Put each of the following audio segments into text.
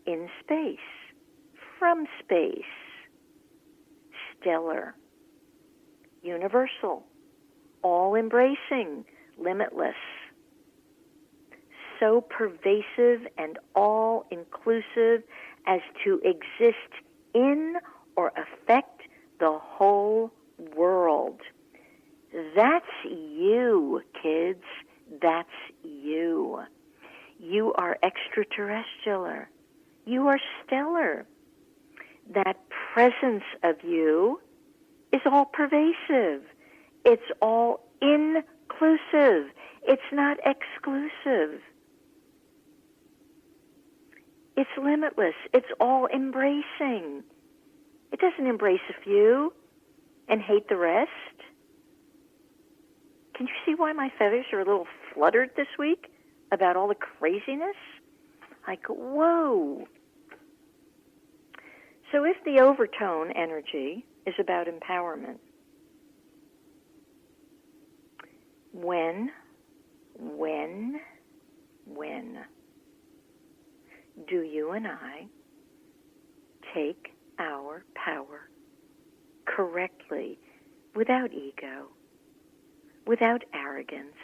in space, from space, stellar, universal, all-embracing, limitless, so pervasive and all-inclusive as to exist in or affect the whole world. That's you, kids. That's you. You are extraterrestrial. You are stellar. That presence of you is all pervasive. It's all inclusive. It's not exclusive. It's limitless. It's all embracing. It doesn't embrace a few and hate the rest. Can you see why my feathers are a little fluttered this week about all the craziness? Like, whoa. So if the overtone energy is about empowerment, when do you and I take our power correctly, without ego, without arrogance,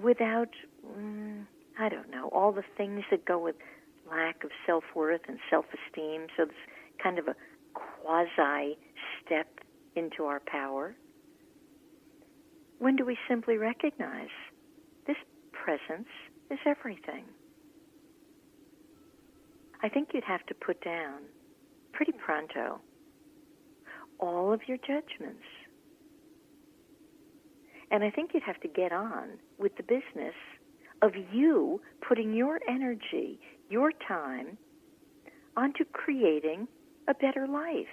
without, I don't know, all the things that go with lack of self-worth and self-esteem, so it's kind of a quasi-step into our power? When do we simply recognize this presence is everything? I think you'd have to put down, pretty pronto, all of your judgments. And I think you'd have to get on with the business of you putting your energy, your time, onto creating a better life.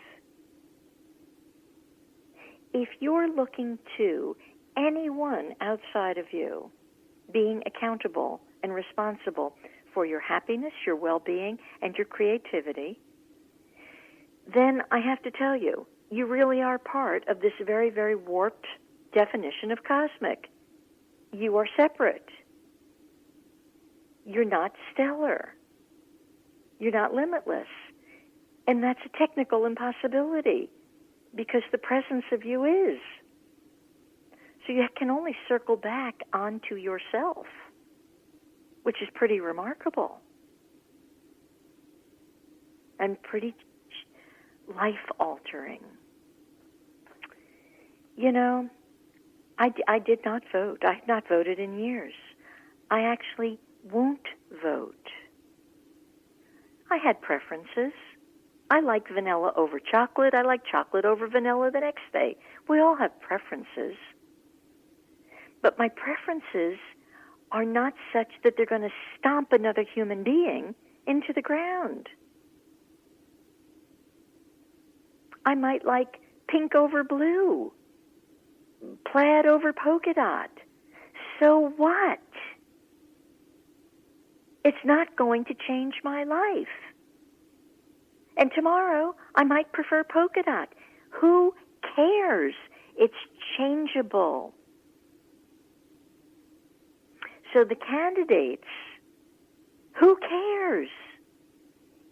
If you're looking to anyone outside of you being accountable and responsible for your happiness, your well-being, and your creativity, then I have to tell you, you really are part of this very, very warped definition of cosmic. You are separate. You're not stellar. You're not limitless. And that's a technical impossibility because the presence of you is. So you can only circle back onto yourself, which is pretty remarkable and pretty life-altering. You know, I did not vote. I have not voted in years. I actually won't vote. I had preferences. I like vanilla over chocolate. I like chocolate over vanilla the next day. We all have preferences. But my preferences are not such that they're going to stomp another human being into the ground. I might like pink over blue, plaid over polka dot. So what? It's not going to change my life. And tomorrow, I might prefer polka dot. Who cares? It's changeable. So the candidates, who cares?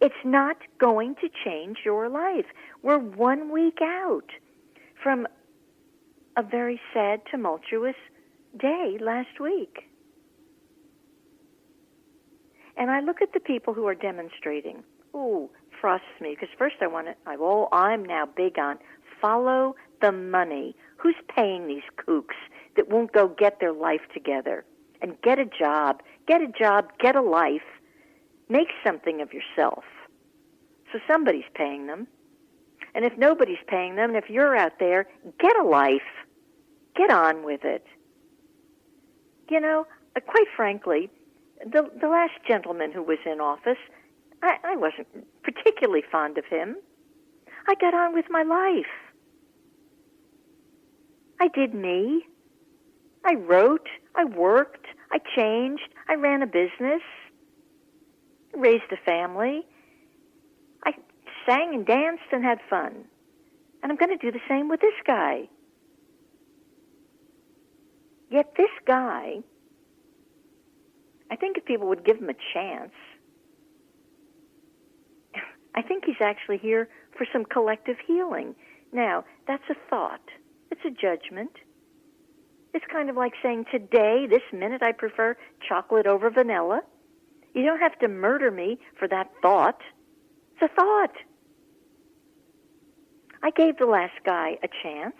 It's not going to change your life. We're 1 week out from a very sad, tumultuous day last week. And I look at the people who are demonstrating. Ooh, frosts me, because first I'm now big on follow the money. Who's paying these kooks that won't go get their life together and get a job, get a life, make something of yourself? So somebody's paying them. And if nobody's paying them, and if you're out there, get a life. Get on with it. You know, quite frankly, the last gentleman who was in office, I wasn't particularly fond of him. I got on with my life. I did me. I wrote. I worked. I changed. I ran a business. Raised a family. I sang and danced and had fun. And I'm going to do the same with this guy. Yet this guy, I think if people would give him a chance, I think he's actually here for some collective healing. Now, that's a thought. It's a judgment. It's kind of like saying, today, this minute, I prefer chocolate over vanilla. You don't have to murder me for that thought. It's a thought. I gave the last guy a chance.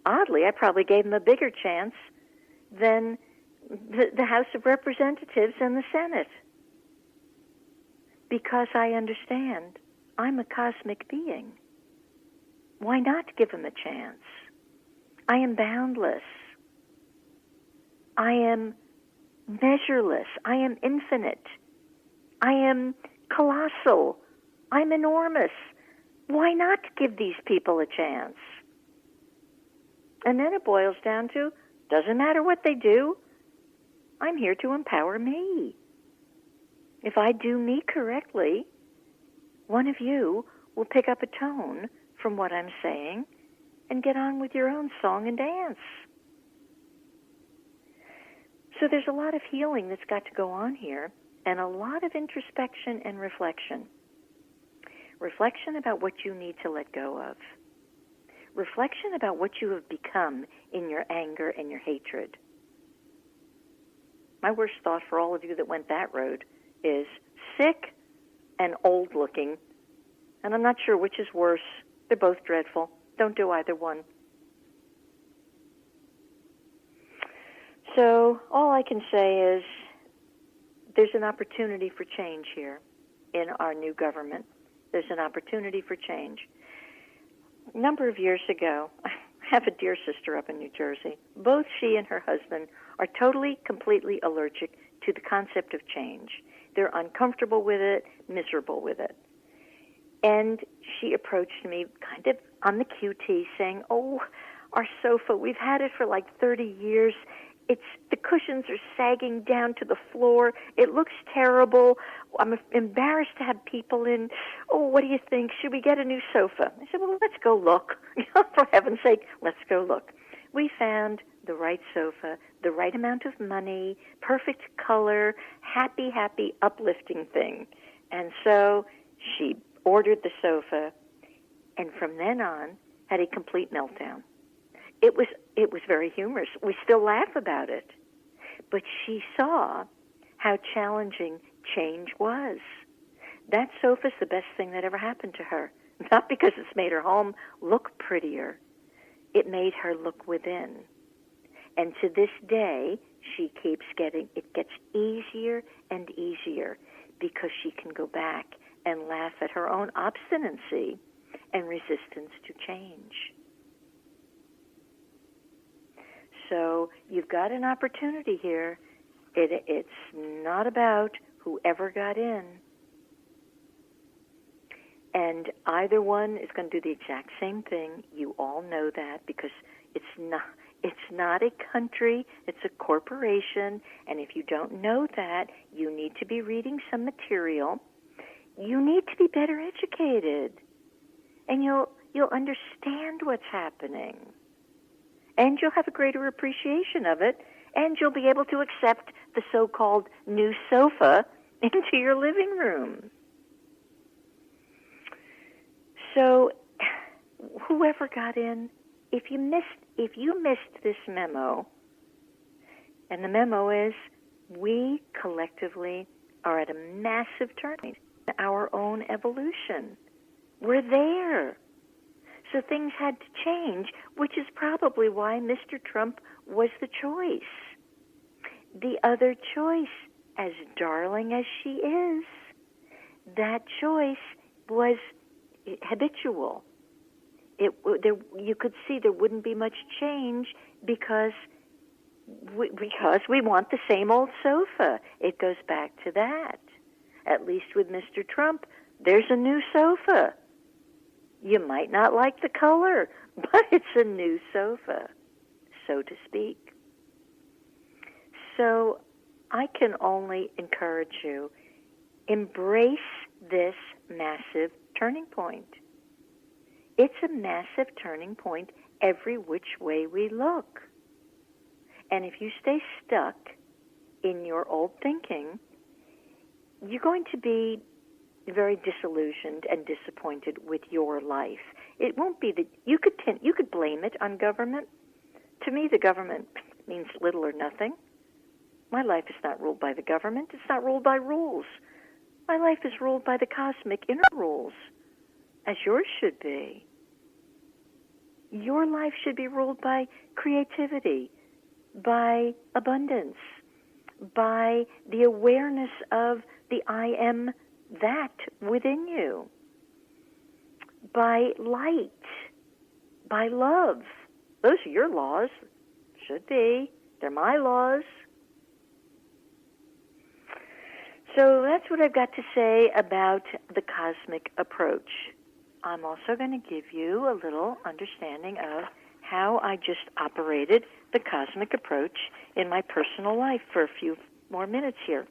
Oddly, I probably gave him a bigger chance than the House of Representatives and the Senate. Because I understand I'm a cosmic being. Why not give him a chance? I am boundless. I am measureless. I am infinite. I am colossal. I'm enormous. Why not give these people a chance? And then it boils down to, doesn't matter what they do, I'm here to empower me. If I do me correctly, one of you will pick up a tone from what I'm saying and get on with your own song and dance. So there's a lot of healing that's got to go on here, and a lot of introspection and reflection. Reflection about what you need to let go of. Reflection about what you have become in your anger and your hatred. My worst thought for all of you that went that road is sick and old-looking, and I'm not sure which is worse. They're both dreadful. Don't do either one. So all I can say is there's an opportunity for change here in our new government. There's an opportunity for change. A number of years ago, I have a dear sister up in New Jersey. Both she and her husband are totally, completely allergic to the concept of change. They're uncomfortable with it, miserable with it. And she approached me kind of on the QT saying, oh, our sofa, we've had it for like 30 years. The cushions are sagging down to the floor. It looks terrible. I'm embarrassed to have people in. Oh, what do you think? Should we get a new sofa? I said, well, let's go look. For heaven's sake, let's go look. We found the right sofa, the right amount of money, perfect color, happy, uplifting thing. And so she ordered the sofa, and from then on had a complete meltdown. It was very humorous. We still laugh about it. But she saw how challenging change was. That sofa's the best thing that ever happened to her. Not because it's made her home look prettier. It made her look within. And to this day, she keeps it gets easier and easier because she can go back and laugh at her own obstinacy and resistance to change. So you've got an opportunity here. It's not about whoever got in. And either one is going to do the exact same thing. You all know that because it's not a country, it's a corporation. And if you don't know that, you need to be reading some material. You need to be better educated. And you'll understand what's happening. And you'll have a greater appreciation of it, and you'll be able to accept the so-called new sofa into your living room. So whoever got in, if you missed this memo, and the memo is we collectively are at a massive turning in our own evolution. We're there. So things had to change, which is probably why Mr. Trump was the choice. The other choice, as darling as she is, that choice was habitual. You could see there wouldn't be much change because we want the same old sofa. It goes back to that. At least with Mr. Trump, there's a new sofa. You might not like the color, but it's a new sofa, so to speak. So I can only encourage you, embrace this massive turning point. It's a massive turning point every which way we look. And if you stay stuck in your old thinking, you're going to be very disillusioned and disappointed with your life. It won't be that you could blame it on government. To me, the government means little or nothing. My life is not ruled by the government. It's not ruled by rules. My life is ruled by the cosmic inner rules, as yours should be. Your life should be ruled by creativity, by abundance, by the awareness of the I am that within you, by light, by love. Those are your laws. Should be. They're my laws. So that's what I've got to say about the cosmic approach. I'm also going to give you a little understanding of how I just operated the cosmic approach in my personal life for a few more minutes here.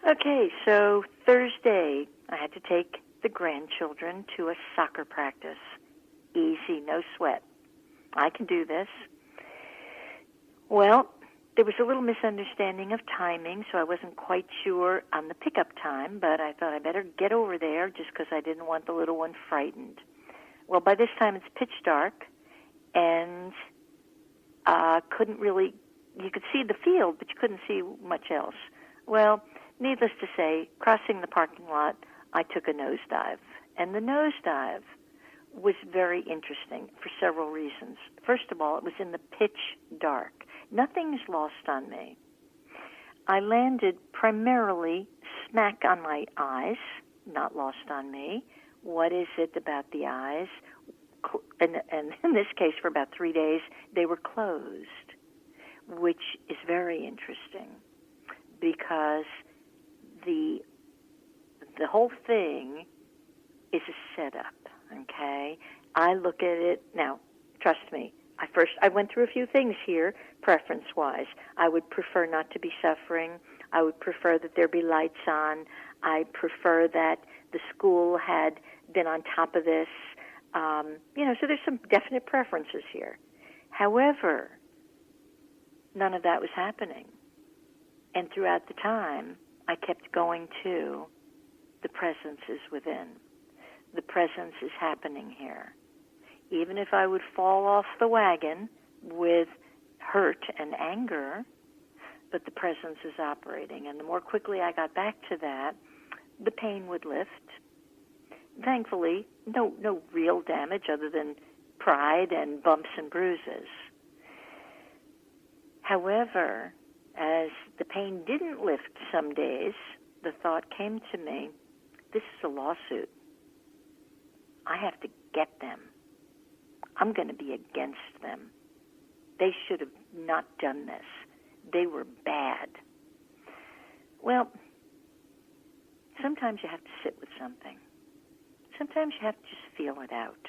Okay, so Thursday, I had to take the grandchildren to a soccer practice. Easy, no sweat. I can do this. Well, there was a little misunderstanding of timing, so I wasn't quite sure on the pickup time, but I thought I better get over there just because I didn't want the little one frightened. Well, by this time it's pitch dark, and couldn't really, you could see the field, but you couldn't see much else. Well, needless to say, crossing the parking lot, I took a nosedive. And the nosedive was very interesting for several reasons. First of all, it was in the pitch dark. Nothing's lost on me. I landed primarily smack on my eyes, not lost on me. What is it about the eyes? And in this case, for about 3 days, they were closed, which is very interesting because the whole thing is a setup, okay? I look at it, now, trust me, I went through a few things here, preference-wise. I would prefer not to be suffering. I would prefer that there be lights on. I prefer that the school had been on top of this. So there's some definite preferences here. However, none of that was happening. And throughout the time, I kept going to the presence is within. The presence is happening here. Even if I would fall off the wagon with hurt and anger, but the presence is operating. And the more quickly I got back to that, the pain would lift. Thankfully, no real damage other than pride and bumps and bruises. However, as the pain didn't lift some days, the thought came to me, this is a lawsuit. I have to get them. I'm going to be against them. They should have not done this. They were bad. Well, sometimes you have to sit with something. Sometimes you have to just feel it out.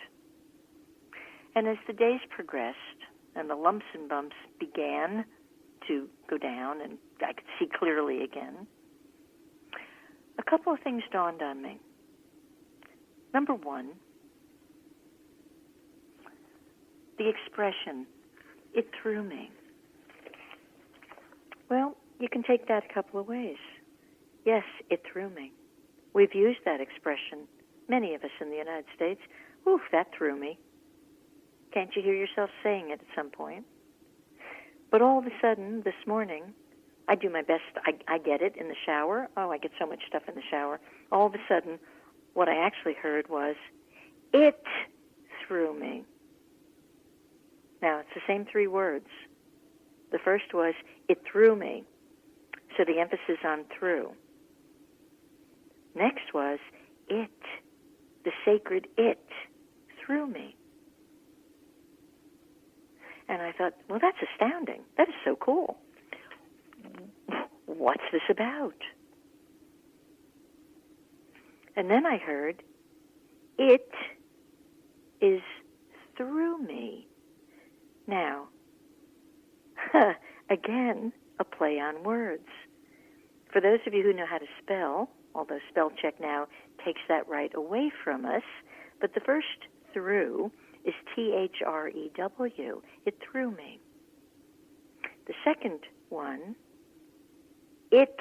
And as the days progressed and the lumps and bumps began to go down and I could see clearly again, a couple of things dawned on me. Number one, the expression, it threw me. Well, you can take that a couple of ways. Yes, it threw me. We've used that expression, many of us in the United States. Oof, that threw me. Can't you hear yourself saying it at some point? But all of a sudden, this morning, I do my best. I get it in the shower. Oh, I get so much stuff in the shower. All of a sudden, what I actually heard was, it threw me. Now, it's the same three words. The first was, it threw me. So the emphasis on through. Next was, it, the sacred it, threw me. And I thought, well, that's astounding. That is so cool. What's this about? And then I heard, it is through me. Now, again, a play on words. For those of you who know how to spell, although spell check now takes that right away from us, but the first through is T-H-R-E-W. It threw me. The second one, it